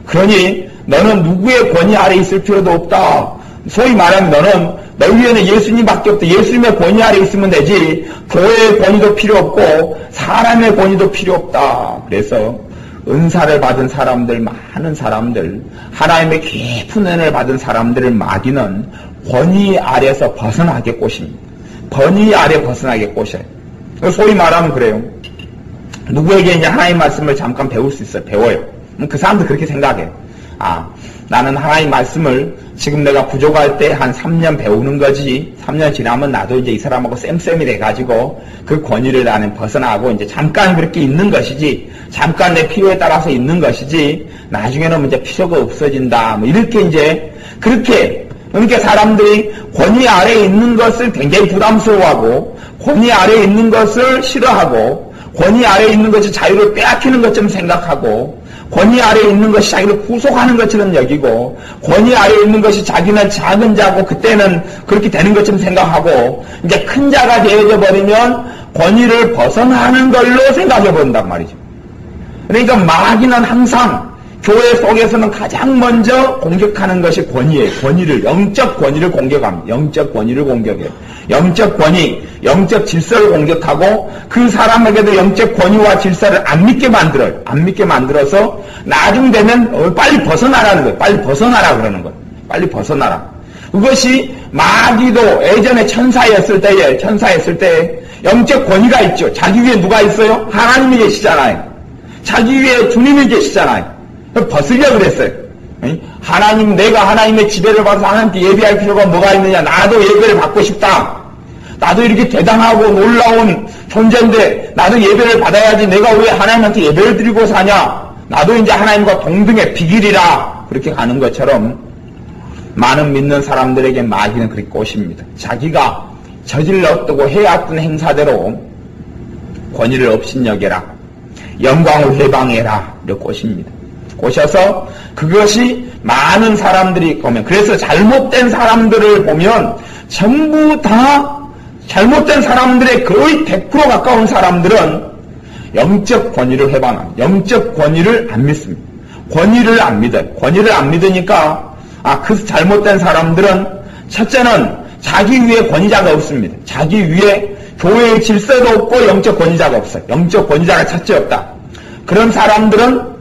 Speaker 1: 그러니 너는 누구의 권위 아래 있을 필요도 없다. 소위 말하면 너는 너희 위에는 예수님밖에 없다. 예수님의 권위 아래 있으면 되지. 교회의 권위도 필요 없고 사람의 권위도 필요 없다. 그래서 은사를 받은 사람들, 많은 사람들, 하나님의 깊은 은혜를 받은 사람들을 마귀는 권위 아래에서 벗어나게 꼬십니다. 권위 아래 벗어나게 꼬셔요. 소위 말하면 그래요. 누구에게 이제 하나님 말씀을 잠깐 배울 수 있어요. 배워요. 그 사람도 그렇게 생각해요. 나는 하나님 말씀을 지금 내가 부족할 때 한 3년 배우는 거지. 3년 지나면 나도 이제 이 사람하고 쌤쌤이 돼가지고 그 권위를 나는 벗어나고 이제 잠깐 그렇게 있는 것이지. 잠깐 내 필요에 따라서 있는 것이지. 나중에는 이제 필요가 없어진다. 뭐 이렇게 이제 그렇게. 그러니까 사람들이 권위 아래에 있는 것을 굉장히 부담스러워하고 권위 아래에 있는 것을 싫어하고 권위 아래에 있는 것이 자유를 빼앗기는 것처럼 생각하고 권위 아래에 있는 것이 자기를 구속하는 것처럼 여기고, 권위 아래에 있는 것이 자기는 작은 자고, 그때는 그렇게 되는 것처럼 생각하고, 이제 큰 자가 되어져 버리면 권위를 벗어나는 걸로 생각해 본단 말이죠. 그러니까 마귀는 항상 교회 속에서는 가장 먼저 공격하는 것이 권위예요. 권위를, 영적 권위를 공격합니다. 영적 권위를 공격해요. 영적 권위, 영적 질서를 공격하고 그 사람에게도 영적 권위와 질서를 안 믿게 만들어요. 안 믿게 만들어서 나중 되면 빨리 벗어나라는 거예요. 빨리 벗어나라 그러는 거예요. 빨리 벗어나라. 그것이 마귀도 예전에 천사였을 때 영적 권위가 있죠. 자기 위에 누가 있어요? 하나님이 계시잖아요. 자기 위에 주님이 계시잖아요. 벗으려고 그랬어요. 내가 하나님의 지배를 받아서 하나님께 예배할 필요가 뭐가 있느냐. 나도 예배를 받고 싶다. 나도 이렇게 대단하고 놀라운 존재인데 나도 예배를 받아야지. 내가 왜 하나님한테 예배를 드리고 사냐. 나도 이제 하나님과 동등의 비길이라. 그렇게 가는 것처럼 많은 믿는 사람들에게 마귀는 그렇게 꼬십니다. 자기가 저질렀다고 해왔던 행사대로 권위를 업신여겨라. 영광을 회방해라. 이렇게 꼬십니다. 꼬셔서 그것이 많은 사람들이 보면, 그래서 잘못된 사람들을 보면 전부 다 잘못된 사람들의 거의 100% 가까운 사람들은 영적 권위를 회방합니다. 영적 권위를 안 믿습니다. 권위를 안 믿어요. 권위를 안 믿으니까 그 잘못된 사람들은 첫째는 자기 위에 권위자가 없습니다. 자기 위에 교회의 질서도 없고 영적 권위자가 없어요. 영적 권위자가 첫째 없다. 그런 사람들은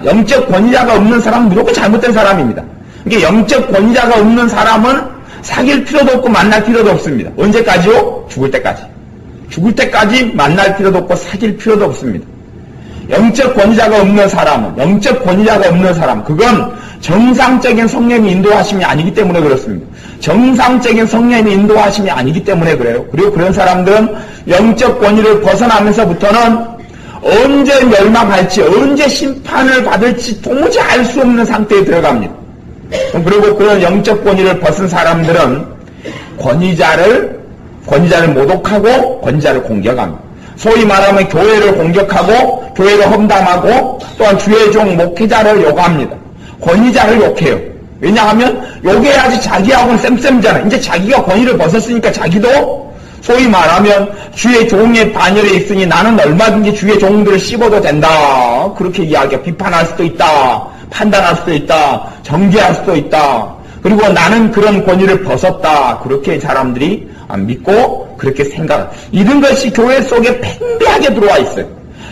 Speaker 1: 영적 권위자가 없는 사람은 무조건 잘못된 사람입니다. 그러니까 영적 권위자가 없는 사람은 사귈 필요도 없고 만날 필요도 없습니다. 언제까지요? 죽을 때까지. 죽을 때까지 만날 필요도 없고 사귈 필요도 없습니다. 영적 권위자가 없는 사람, 그건 정상적인 성령의 인도하심이 아니기 때문에 그렇습니다. 정상적인 성령의 인도하심이 아니기 때문에 그래요. 그리고 그런 사람들은 영적 권위를 벗어나면서부터는 언제 멸망할지, 언제 심판을 받을지 도무지 알 수 없는 상태에 들어갑니다. 그리고 그런 영적 권위를 벗은 사람들은 권위자를 모독하고 권위자를 공격합니다. 소위 말하면 교회를 공격하고 교회를 험담하고 또한 주의 종 목회자를 욕합니다. 권위자를 욕해요. 왜냐하면 욕해야지 자기하고는 쌤쌤이잖아요. 이제 자기가 권위를 벗었으니까 자기도 소위 말하면 주의 종의 반열에 있으니 나는 얼마든지 주의 종들을 씹어도 된다. 그렇게 이야기하고 비판할 수도 있다. 판단할 수도 있다. 정죄할 수도 있다. 그리고 나는 그런 권위를 벗었다. 그렇게 사람들이 믿고 그렇게 이런 것이 교회 속에 팽배하게 들어와 있어요.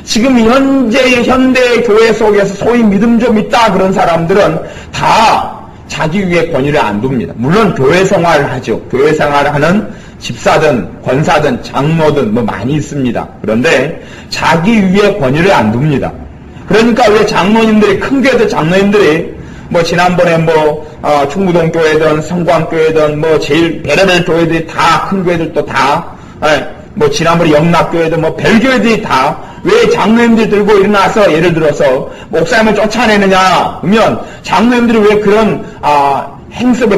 Speaker 1: 지금 현대의 교회 속에서 소위 믿음 좀 있다 그런 사람들은 다 자기 위에 권위를 안 둡니다. 물론 교회 생활을 하죠. 교회 생활을 하는 집사든 권사든 장로든 많이 있습니다. 그런데 자기 위에 권위를 안 둡니다. 그러니까 왜 장로님들이, 큰 교회들 장로님들이 지난번에 충무동 교회든 성광교회든 제일 베레벨 교회들이 다, 큰 교회들도 다, 지난번에 영락교회든 별교회들이 다 왜 장로님들이 들고 일어나서 예를 들어서 목사님을 쫓아내느냐 그러면 장로님들이 왜 그런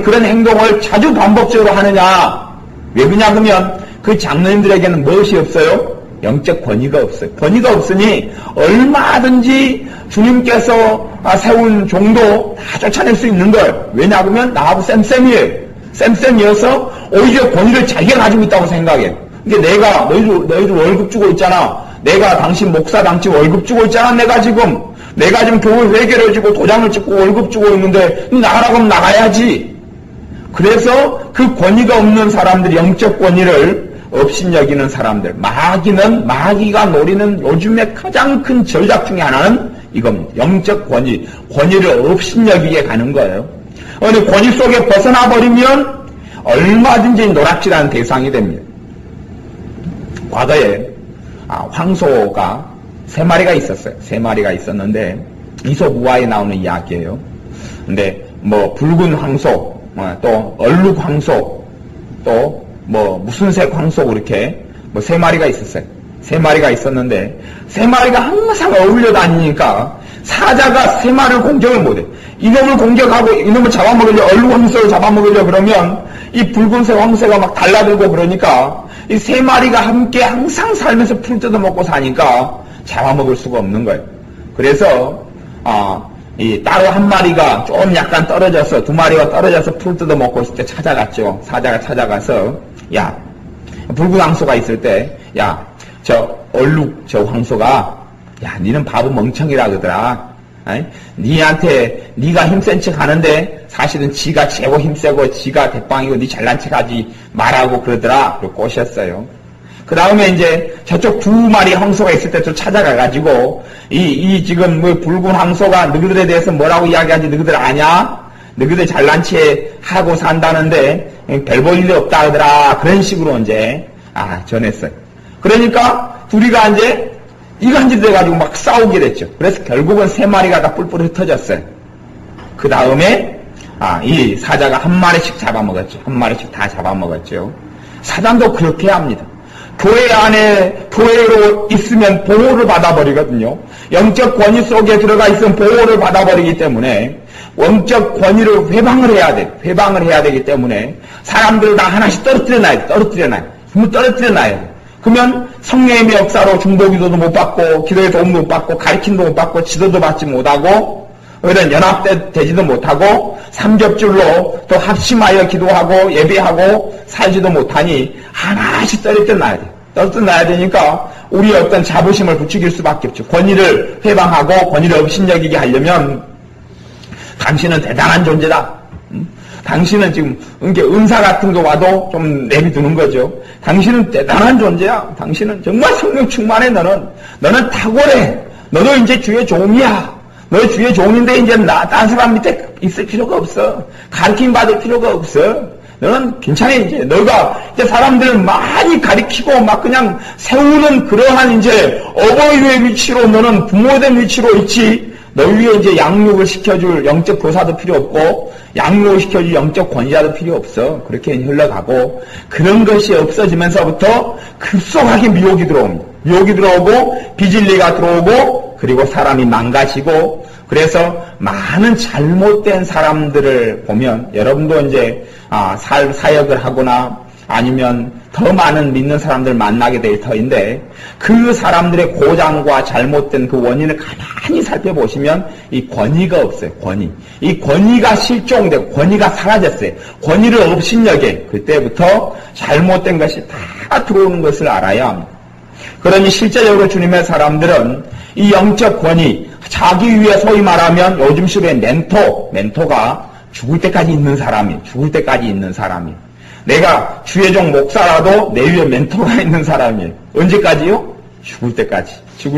Speaker 1: 그런 행동을 자주 반복적으로 하느냐. 왜 그러냐 그러면 그 장로님들에게는 무엇이 없어요? 영적 권위가 없어요. 권위가 없으니 얼마든지 주님께서 세운 종도 다 쫓아낼 수 있는 거예요. 왜냐 그러면 나하고 쌤쌤이에요. 쌤쌤이어서 오히려 권위를 자기가 가지고 있다고 생각해요. 그러니까 내가 너희들 월급 주고 있잖아. 내가 당신 목사 당신 월급 주고 있잖아. 내가 지금 교회 회계를 주고 도장을 찍고 월급 주고 있는데 나가라고 하면 나가야지. 그래서 그 권위가 없는 사람들이 영적 권위를 업신여기는 사람들, 마귀가 노리는 요즘에 가장 큰 전략 중에 하나는 이겁니다. 영적 권위를 업신여기게 가는 거예요. 근데 권위 속에 벗어나 버리면 얼마든지 노락질하는 대상이 됩니다. 과거에 황소가 3마리가 있었어요. 3마리가 있었는데 이솝우화에 나오는 이야기예요. 근데 붉은 황소, 또 얼룩 황소, 또 무슨 색 황소 그렇게 3마리가 있었어요. 3마리가 있었는데 3마리가 항상 어울려 다니니까 사자가 3마리를 공격을 못해. 이놈을 공격하고 이놈을 잡아먹으려, 얼룩 황소를 잡아먹으려 그러면 이 붉은색 황소가 막 달라들고 그러니까 이 3마리가 함께 항상 살면서 풀 뜯어먹고 사니까 잡아먹을 수가 없는 거예요. 그래서 이 따로 한 마리가 좀 약간 떨어져서, 두 마리가 떨어져서 풀 뜯어 먹고 있을 때 찾아갔죠. 사자가 찾아가서, 야, 붉은 황소가 있을 때, 야, 저 얼룩 저 황소가, 야, 니는 바보 멍청이라 그러더라. 니한테 니가 힘센 척 하는데 사실은 지가 최고 힘세고 지가 대빵이고 니 잘난 척 하지 말라고 그러더라. 그리고 꼬셨어요. 그 다음에 이제 저쪽 두 마리 황소가 있을 때 또 찾아가가지고 이 지금 뭐 붉은 황소가 너희들에 대해서 뭐라고 이야기하는지 너희들 아냐? 너희들 잘난 척 하고 산다는데 별 볼 일이 없다 하더라. 그런 식으로 이제 전했어요. 그러니까 둘이가 이제 이간질 돼가지고 막 싸우게 됐죠. 그래서 결국은 세 마리가 다 뿔뿔 흩어졌어요. 그 다음에 이 사자가 한 마리씩 잡아먹었죠. 한 마리씩 다 잡아먹었죠. 사단도 그렇게 합니다. 교회 안에 교회로 있으면 보호를 받아버리거든요. 영적 권위 속에 들어가 있으면 보호를 받아버리기 때문에 영적 권위를 회방을 해야 돼. 회방을 해야 되기 때문에 사람들을 다 하나씩 떨어뜨려놔야 돼. 힘을 떨어뜨려놔야 돼. 그러면 성령의 역사로 중보기도도 못 받고 기도의 도움도 못 받고 가르침도 못 받고 지도도 받지 못하고 이런 연합되지도 못하고 삼겹줄로 또 합심하여 기도하고 예배하고 살지도 못하니 하나씩 떨어뜨려놔야 돼. 떨어뜨려놔야 되니까 우리의 어떤 자부심을 부추길 수밖에 없죠. 권위를 회방하고 권위를 업신여기게 하려면 당신은 대단한 존재다. 당신은 지금 은사 같은 거 와도 좀 내비두는 거죠. 당신은 대단한 존재야. 당신은 정말 성령 충만해. 너는 탁월해. 너도 이제 주의 종이야. 너 주의 종인데 이제 딴 사람 밑에 있을 필요가 없어. 가르침 받을 필요가 없어. 너는 괜찮아. 이제 너가 이제 사람들을 많이 가리키고 막 그냥 세우는 그러한 이제 어버이의 위치로 너는 부모된 위치로 있지. 너 위에 이제 양육을 시켜줄 영적 교사도 필요 없고 양육을 시켜줄 영적 권위자도 필요 없어. 그렇게 흘러가고 그런 것이 없어지면서부터 급속하게 미혹이 들어옵니다. 미혹이 들어오고 비진리가 들어오고 그리고 사람이 망가지고 그래서 많은 잘못된 사람들을 보면 여러분도 이제 사역을 하거나 아니면 더 많은 믿는 사람들 만나게 될 터인데 그 사람들의 고장과 잘못된 그 원인을 가만히 살펴보시면 이 권위가 없어요. 이 권위가 실종되고 권위가 사라졌어요. 권위를 업신여게 그때부터 잘못된 것이 다 들어오는 것을 알아야 합니다. 그러니 실제적으로 주님의 사람들은 이 영적 권위 자기 위에 소위 말하면 요즘 시대의 멘토가 죽을 때까지 있는 사람이에요. 내가 주의 종 목사라도 내 위에 멘토가 있는 사람이에요. 언제까지요? 죽을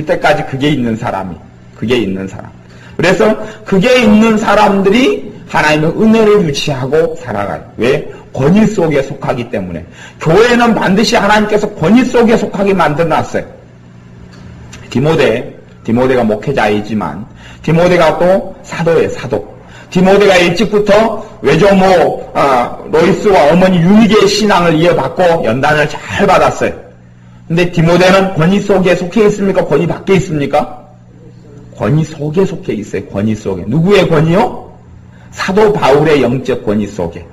Speaker 1: 때까지 그게 있는 사람. 그래서 그게 있는 사람들이 하나님의 은혜를 유지하고 살아가요. 왜? 권위 속에 속하기 때문에. 교회는 반드시 하나님께서 권위 속에 속하게 만들어놨어요. 디모데가 목회자이지만 디모데가 또 사도예요. 디모데가 일찍부터 외조모 로이스와 어머니 유니게의 신앙을 이어받고 연단을 잘 받았어요. 근데 디모데는 권위 속에 속해 있습니까? 권위 밖에 있습니까? 권위 속에 속해 있어요. 권위 속에. 누구의 권위요? 사도 바울의 영적 권위 속에.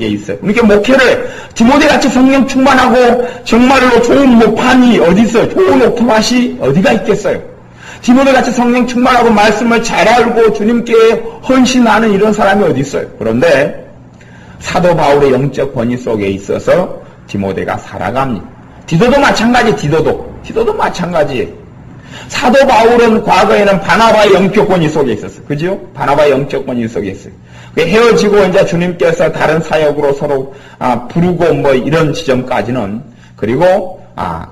Speaker 1: 있어요. 그러니까 목회를 디모데같이 성령 충만하고 정말로 좋은 목판이 어디 있어요? 좋은 옥토밭이 어디가 있겠어요? 디모데같이 성령 충만하고 말씀을 잘 알고 주님께 헌신하는 이런 사람이 어디 있어요? 그런데 사도 바울의 영적 권위 속에 있어서 디모데가 살아갑니다. 디도도 마찬가지예요. 사도 바울은 과거에는 바나바의 영적 권위 속에 있었어요. 그죠? 바나바의 영적 권위 속에 있어요. 헤어지고 이제 주님께서 다른 사역으로 서로 부르고 뭐 이런 지점까지는 그리고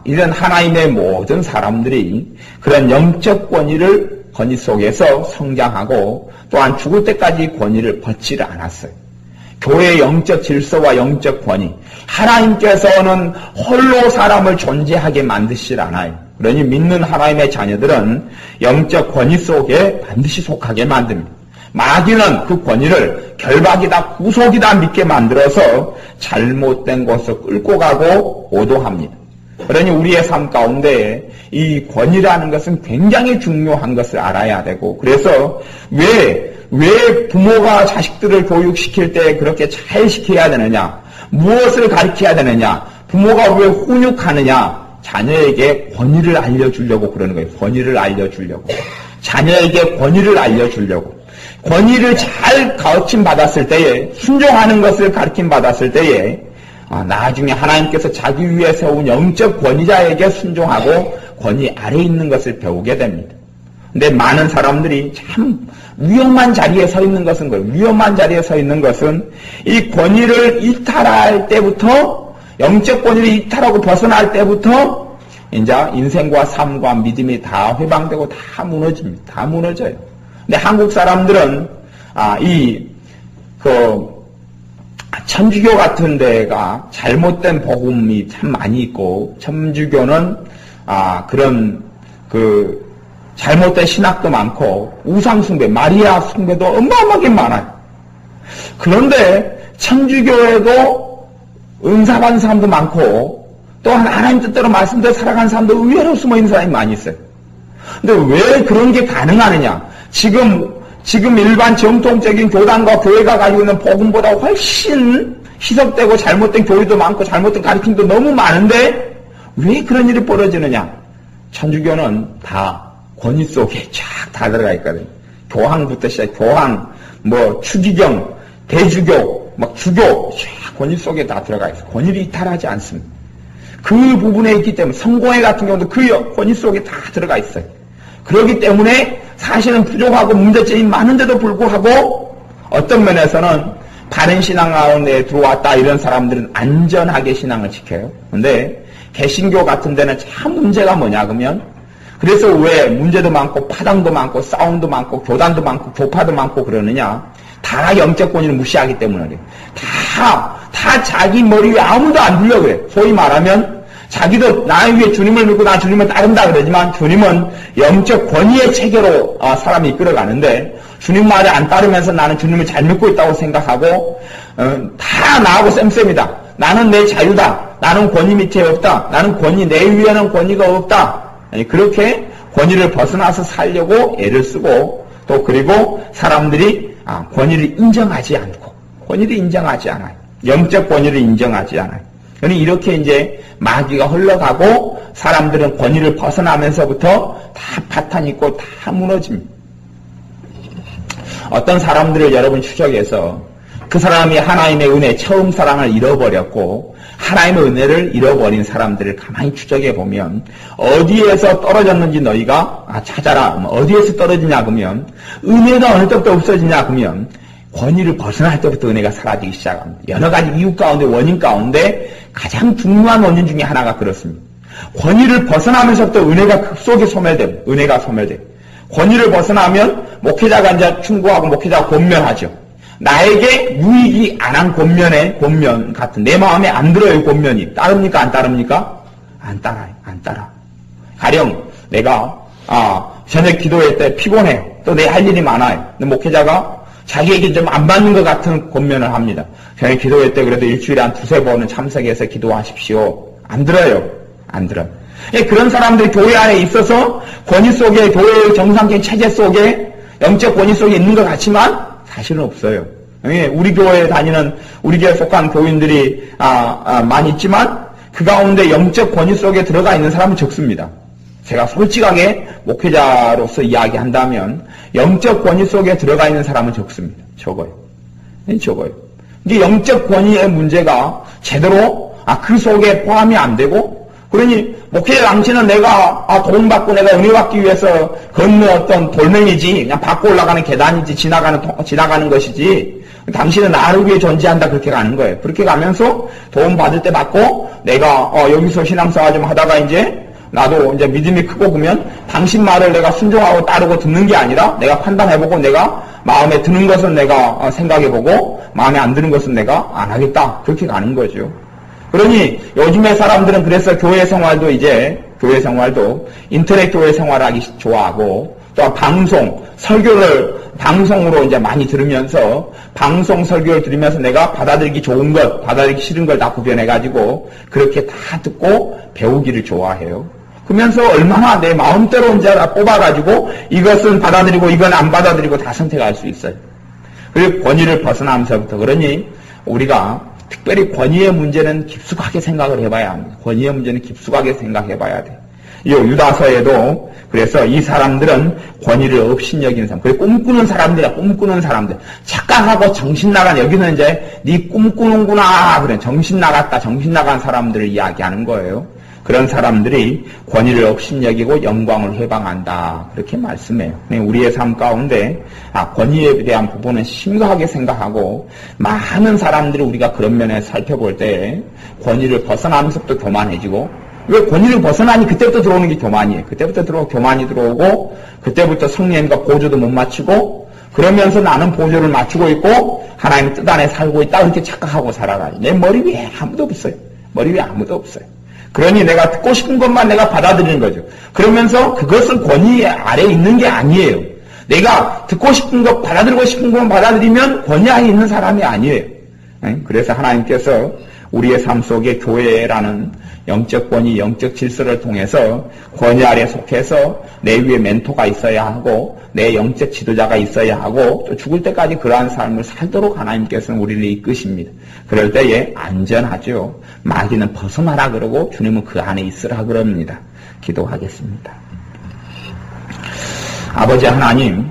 Speaker 1: 이런 하나님의 모든 사람들이 그런 영적 권위 속에서 성장하고 또한 죽을 때까지 권위를 벗지를 않았어요. 교회의 영적 질서와 영적 권위, 하나님께서는 홀로 사람을 존재하게 만드시질 않아요. 그러니 믿는 하나님의 자녀들은 영적 권위 속에 반드시 속하게 만듭니다. 마귀는 그 권위를 결박이다, 구속이다 믿게 만들어서 잘못된 곳을 끌고 가고 오도합니다. 그러니 우리의 삶 가운데 이 권위라는 것은 굉장히 중요한 것을 알아야 되고, 그래서 왜 부모가 자식들을 교육시킬 때 그렇게 잘 시켜야 되느냐, 무엇을 가르쳐야 되느냐, 부모가 왜 훈육하느냐, 자녀에게 권위를 알려주려고 그러는 거예요. 권위를 알려주려고. 자녀에게 권위를 알려주려고, 권위를 잘 가르침받았을 때에, 순종하는 것을 가르침받았을 때에 나중에 하나님께서 자기 위에 세운 영적 권위자에게 순종하고 권위 아래에 있는 것을 배우게 됩니다. 근데 많은 사람들이 참 위험한 자리에 서 있는 것은 그래요. 위험한 자리에 서 있는 것은 이 권위를 이탈할 때부터, 영적 권위를 이탈하고 벗어날 때부터 이제 인생과 삶과 믿음이 다 회방되고 다 무너집니다. 다 무너져요. 근데 한국 사람들은 천주교 같은 데가 잘못된 복음이 참 많이 있고, 천주교는 그런 잘못된 신학도 많고, 우상숭배, 마리아 숭배도 어마어마하게 많아요. 그런데 천주교에도 은사받은 사람도 많고, 또한 하나님 뜻대로 말씀대로 살아가는 사람도 의외로 숨어있는 사람이 많이 있어요. 근데 왜 그런 게 가능하느냐? 지금 일반 정통적인 교단과 교회가 가지고 있는 복음보다 훨씬 희석되고 잘못된 교리도 많고 잘못된 가르침도 너무 많은데 왜 그런 일이 벌어지느냐? 천주교는 다 권위 속에 쫙 다 들어가 있거든요. 교황부터 시작, 교황, 추기경, 대주교, 주교, 쫙 권위 속에 다 들어가 있어요. 권위를 이탈하지 않습니다. 그 부분에 있기 때문에 성공회 같은 경우도 그 권위 속에 다 들어가 있어요. 그렇기 때문에 사실은 부족하고 문제점이 많은데도 불구하고 어떤 면에서는 바른 신앙 가운데 들어왔다 이런 사람들은 안전하게 신앙을 지켜요. 근데 개신교 같은 데는 참 문제가 뭐냐 그러면, 그래서 왜 문제도 많고 파당도 많고 싸움도 많고 교단도 많고 교파도 많고 그러느냐? 다 영적 권위를 무시하기 때문에 그래요. 다 자기 머리 위에 아무도 안 들려 그래. 소위 말하면 자기도 나 위에 주님을 믿고 나 주님을 따른다 그러지만 주님은 영적 권위의 체계로 사람이 이끌어가는데, 주님 말에 안 따르면서 나는 주님을 잘 믿고 있다고 생각하고 다 나하고 쌤쌤이다. 나는 내 자유다. 나는 권위 밑에 없다. 나는 내 위에는 권위가 없다. 그렇게 권위를 벗어나서 살려고 애를 쓰고, 또 그리고 사람들이 권위를 인정하지 않아요. 영적 권위를 인정하지 않아요. 그러니 이렇게 이제 마귀가 흘러가고 사람들은 권위를 벗어나면서부터 다 파탄 있고 다 무너집니다. 어떤 사람들을 여러분 추적해서 그 사람이 하나님의 은혜, 처음 사랑을 잃어버렸고 하나님의 은혜를 잃어버린 사람들을 가만히 추적해 보면 어디에서 떨어졌는지 너희가 찾아라. 어디에서 떨어지냐 그러면 은혜가 어느 때부터 없어지냐 그러면 권위를 벗어날 때부터 은혜가 사라지기 시작합니다. 여러 가지 이유 가운데, 원인 가운데 가장 중요한 원인 중에 하나가 그렇습니다. 권위를 벗어나면서부터 은혜가 급속히 소멸됩니다. 은혜가 소멸돼요. 권위를 벗어나면 목회자가 이제 충고하고 목회자가 권면하죠. 나에게 유익이 안 한 권면 같은, 내 마음에 안 들어요, 권면이. 따릅니까? 안 따릅니까? 안 따라요. 안 따라. 가령 내가 저녁 기도회 때 피곤해요. 또 내 할 일이 많아요. 근데 목회자가 자기에게 좀 안 맞는 것 같은 권면을 합니다. 저녁 기도회 때 그래도 일주일에 한 2-3번은 참석해서 기도하십시오. 안 들어요. 안 들어요. 그런 사람들이 교회 안에 있어서 권위 속에, 교회의 정상적인 체제 속에 영적 권위 속에 있는 것 같지만 사실은 없어요. 우리 교회에 다니는, 우리 교회에 속한 교인들이 많이 있지만 그 가운데 영적 권위 속에 들어가 있는 사람은 적습니다. 제가 솔직하게 목회자로서 이야기한다면 영적 권위 속에 들어가 있는 사람은 적습니다. 적어요. 이게 영적 권위의 문제가 제대로 그 속에 포함이 안 되고, 그러니 목회자 당신은 내가 돈 받고 내가 은혜 받기 위해서 걷는 어떤 돌멩이지, 그냥 받고 올라가는 계단이지, 지나가는 것이지, 당신은 나를 위해 존재한다, 그렇게 가는 거예요. 그렇게 가면서 돈 받을 때 받고 내가 여기서 신앙생활 좀 하다가 이제 나도 이제 믿음이 크고 그러면 당신 말을 내가 순종하고 따르고 듣는 게 아니라 내가 판단해보고 내가 마음에 드는 것은 내가 생각해보고 마음에 안 드는 것은 내가 안 하겠다, 그렇게 가는 거죠. 그러니 요즘의 사람들은 그래서 교회 생활도 인터넷 교회 생활하기 좋아하고, 또 설교를 방송으로 이제 많이 들으면서 방송 설교를 들으면서 내가 받아들이기 좋은 것, 받아들이기 싫은 걸 다 구별해가지고 그렇게 다 듣고 배우기를 좋아해요. 그러면서 얼마나 내 마음대로 이제 뽑아가지고 이것은 받아들이고 이건 안 받아들이고 다 선택할 수 있어요. 그리고 권위를 벗어나면서부터, 그러니 우리가 특별히 권위의 문제는 깊숙하게 생각을 해봐야 합니다. 권위의 문제는 깊숙하게 생각해봐야 돼. 이 유다서에도 그래서 이 사람들은 권위를 업신여기는 사람, 그래 꿈꾸는 사람들이야. 꿈꾸는 사람들. 착각하고 정신 나간, 여기는 이제 네 꿈꾸는구나, 그래 정신 나갔다, 정신 나간 사람들을 이야기하는 거예요. 그런 사람들이 권위를 업신여기고 영광을 회방한다, 그렇게 말씀해요. 우리의 삶 가운데 권위에 대한 부분은 심각하게 생각하고, 많은 사람들이 우리가 그런 면에 살펴볼 때 권위를 벗어나면서부터 교만해지고, 왜 권위를 벗어나니 그때부터 들어오는 게 교만이에요. 그때부터 교만이 들어오고, 그때부터 성령과 보조도 못 맞추고, 그러면서 나는 보조를 맞추고 있고 하나님 뜻 안에 살고 있다, 이렇게 착각하고 살아가요. 내 머리 위에 아무도 없어요. 머리 위에 아무도 없어요. 그러니 내가 듣고 싶은 것만 내가 받아들이는 거죠. 그러면서 그것은 권위 아래에 있는 게 아니에요. 내가 듣고 싶은 것, 받아들이고 싶은 것만 받아들이면 권위 아래에 있는 사람이 아니에요. 그래서 하나님께서 우리의 삶 속에 교회라는 영적 권위, 영적 질서를 통해서 권위 아래 속해서 내 위에 멘토가 있어야 하고, 내 영적 지도자가 있어야 하고, 또 죽을 때까지 그러한 삶을 살도록 하나님께서는 우리를 이끄십니다. 그럴 때에 안전하죠. 마귀는 벗어나라 그러고 주님은 그 안에 있으라 그럽니다. 기도하겠습니다. 아버지 하나님,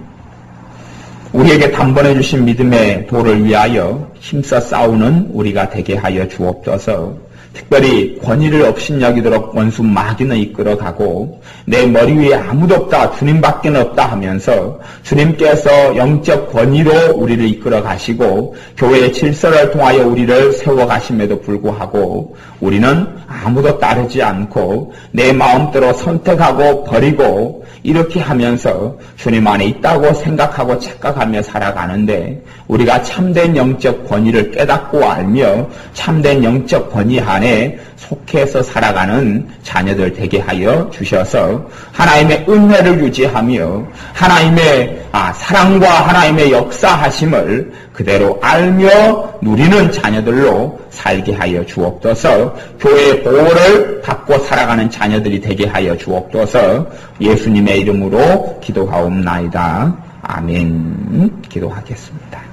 Speaker 1: 우리에게 단번에 주신 믿음의 도를 위하여 힘써 싸우는 우리가 되게 하여 주옵소서. 특별히 권위를 업신여기도록 원수 마귀는 이끌어가고, 내 머리 위에 아무도 없다, 주님밖에 없다 하면서 주님께서 영적 권위로 우리를 이끌어 가시고 교회의 질서를 통하여 우리를 세워가심에도 불구하고 우리는 아무도 따르지 않고 내 마음대로 선택하고 버리고 이렇게 하면서 주님 안에 있다고 생각하고 착각하며 살아가는데, 우리가 참된 영적 권위를 깨닫고 알며 참된 영적 권위 안에 속해서 살아가는 자녀들 되게 하여 주셔서 하나님의 은혜를 유지하며 하나님의 사랑과 하나님의 역사하심을 그대로 알며 누리는 자녀들로 살게 하여 주옵소서. 교회의 보호를 받고 살아가는 자녀들이 되게 하여 주옵소서. 예수님의 이름으로 기도하옵나이다. 아멘. 기도하겠습니다.